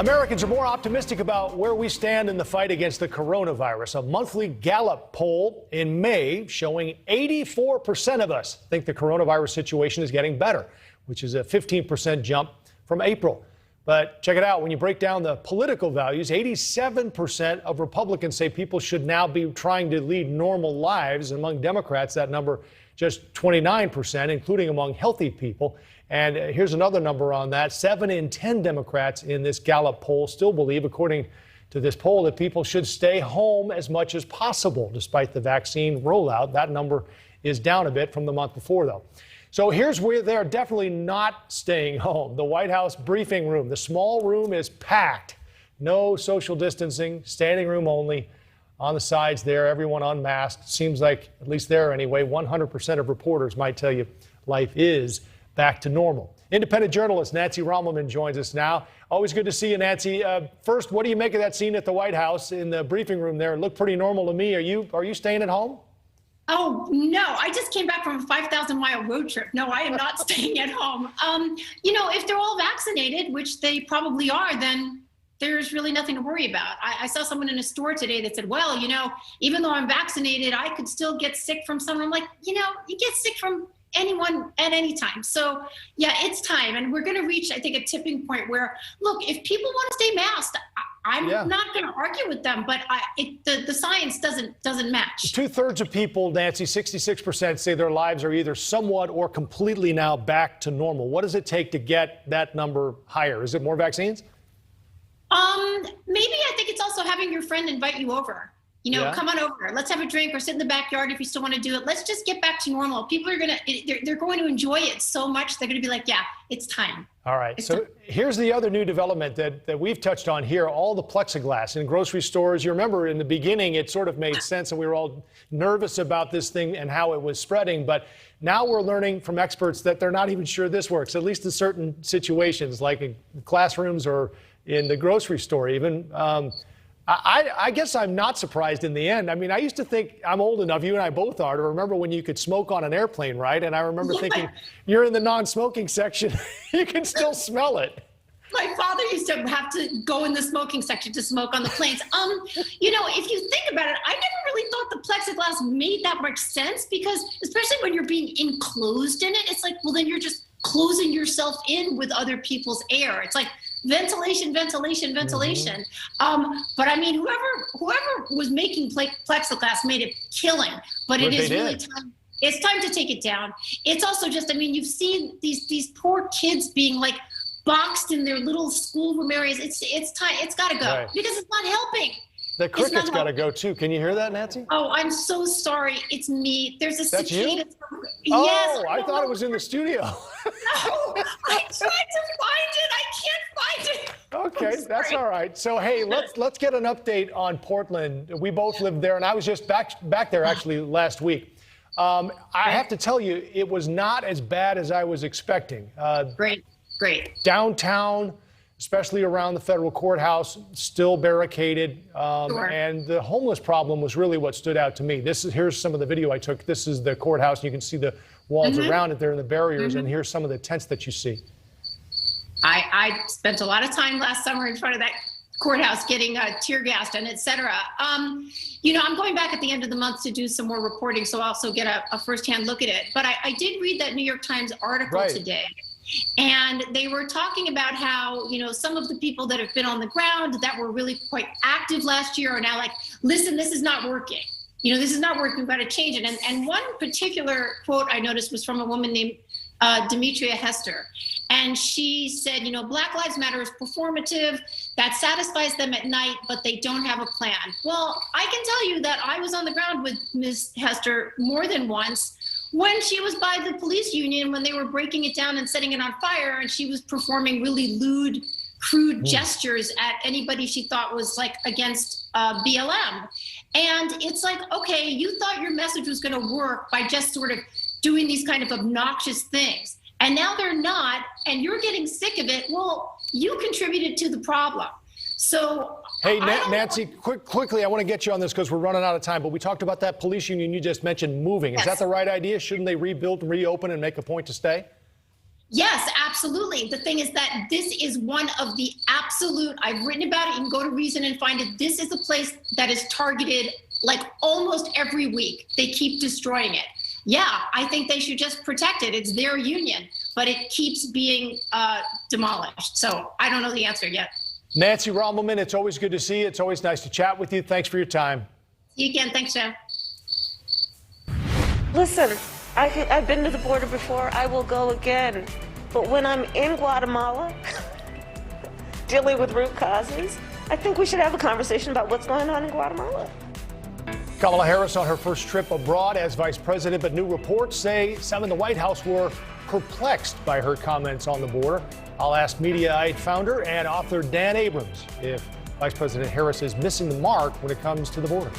Americans are more optimistic about where we stand in the fight against the coronavirus. A monthly Gallup poll in May showing 84% of us think the coronavirus situation is getting better, which is a 15% jump from April. But check it out. When you break down the political values, 87% of Republicans say people should now be trying to lead normal lives. Among Democrats, that number just 29%, including among healthy people. And here's another number on that. 7 in 10 Democrats in this Gallup poll still believe, according to this poll, that people should stay home as much as possible, despite the vaccine rollout. That number is down a bit from the month before, though. So here's where they're definitely not staying home. The White House briefing room. The small room is packed. No social distancing, standing room only. On the sides there, everyone unmasked. Seems like, at least there anyway, 100% of reporters might tell you life is back to normal. Independent journalist Nancy Rommelmann joins us now. Always good to see you, Nancy. First, what do you make of that scene at the White House in the briefing room there? It looked pretty normal to me. Are you staying at home? Oh, no, I just came back from a 5,000-mile road trip. No, I am not staying at home. If they're all vaccinated, which they probably are, then there's really nothing to worry about. I saw someone in a store today that said, well, even though I'm vaccinated, I could still get sick from someone. I'm like, you get sick from anyone at any time. So, yeah, it's time. And we're going to reach, I think, a tipping point where, look, if people want to stay masked, I'm not going to argue with them, but the science doesn't match. 2/3 of people, Nancy, 66% say their lives are either somewhat or completely now back to normal. What does it take to get that number higher? Is it more vaccines? Maybe I think it's also having your friend invite you over. Come on over. Let's have a drink or sit in the backyard if you still want to do it. Let's just get back to normal. People are they're going to enjoy it so much. They're going to be like, yeah, it's time. All right. So here's the other new development that we've touched on here, all the plexiglass in grocery stores. You remember in the beginning, it sort of made sense and we were all nervous about this thing and how it was spreading. But now we're learning from experts that they're not even sure this works, at least in certain situations, like in classrooms or in the grocery store even. I guess I'm not surprised in the end. I mean, I used to think, I'm old enough, you and I both are, to remember when you could smoke on an airplane, right? And I remember thinking, you're in the non-smoking section, you can still smell it. My father used to have to go in the smoking section to smoke on the planes. If you think about it, I never really thought the plexiglass made that much sense because, especially when you're being enclosed in it, it's like, well, then you're just closing yourself in with other people's air. It's like ventilation. But I mean, whoever was making plexiglass made it killing, but it is really time. It's time to take it down. It's also just, you've seen these poor kids being like boxed in their little schoolroom areas. It's time. It's got to go because it's not helping. The cricket's got to go too. Can you hear that, Nancy? Oh, I'm so sorry. It's me. There's a cicada. Yes. I thought it was in the studio. No, I tried to find it. I can't find it. Okay, that's all right. So, hey, let's get an update on Portland. We both lived there, and I was just back there actually last week. I have to tell you, it was not as bad as I was expecting. Great. Downtown, especially around the federal courthouse, still barricaded. And the homeless problem was really what stood out to me. Here's some of the video I took. This is the courthouse, and you can see the walls around it there and the barriers, and here's some of the tents that you see. I spent a lot of time last summer in front of that courthouse getting tear gassed and et cetera. I'm going back at the end of the month to do some more reporting, so I'll also get a firsthand look at it. But I did read that New York Times article today. And they were talking about how, some of the people that have been on the ground that were really quite active last year are now like, listen, this is not working. This is not working. We've got to change it. And one particular quote I noticed was from a woman named Demetria Hester. And she said, Black Lives Matter is performative. That satisfies them at night, but they don't have a plan. Well, I can tell you that I was on the ground with Ms. Hester more than once when she was by the police union, when they were breaking it down and setting it on fire, and she was performing really lewd, crude gestures at anybody she thought was like against BLM. And it's like, okay, you thought your message was going to work by just sort of doing these kind of obnoxious things. And now they're not, and you're getting sick of it. Well, you contributed to the problem. So, hey, Nancy, quickly, I want to get you on this because we're running out of time. But we talked about that police union you just mentioned moving. Is that the right idea? Shouldn't they rebuild and reopen and make a point to stay? Yes, absolutely. The thing is that this is one of the absolute, I've written about it, you can go to Reason and find it. This is a place that is targeted like almost every week. They keep destroying it. Yeah, I think they should just protect it. It's their union, but it keeps being demolished. So I don't know the answer yet. Nancy Rommelmann, it's always good to see you. It's always nice to chat with you. Thanks for your time. See you again. Thanks, Jeff. Listen, I've been to the border before. I will go again. But when I'm in Guatemala, dealing with root causes, I think we should have a conversation about what's going on in Guatemala. Kamala Harris on her first trip abroad as vice president, but new reports say some in the White House were perplexed by her comments on the border. I'll ask Mediaite founder and author Dan Abrams if Vice President Harris is missing the mark when it comes to the border.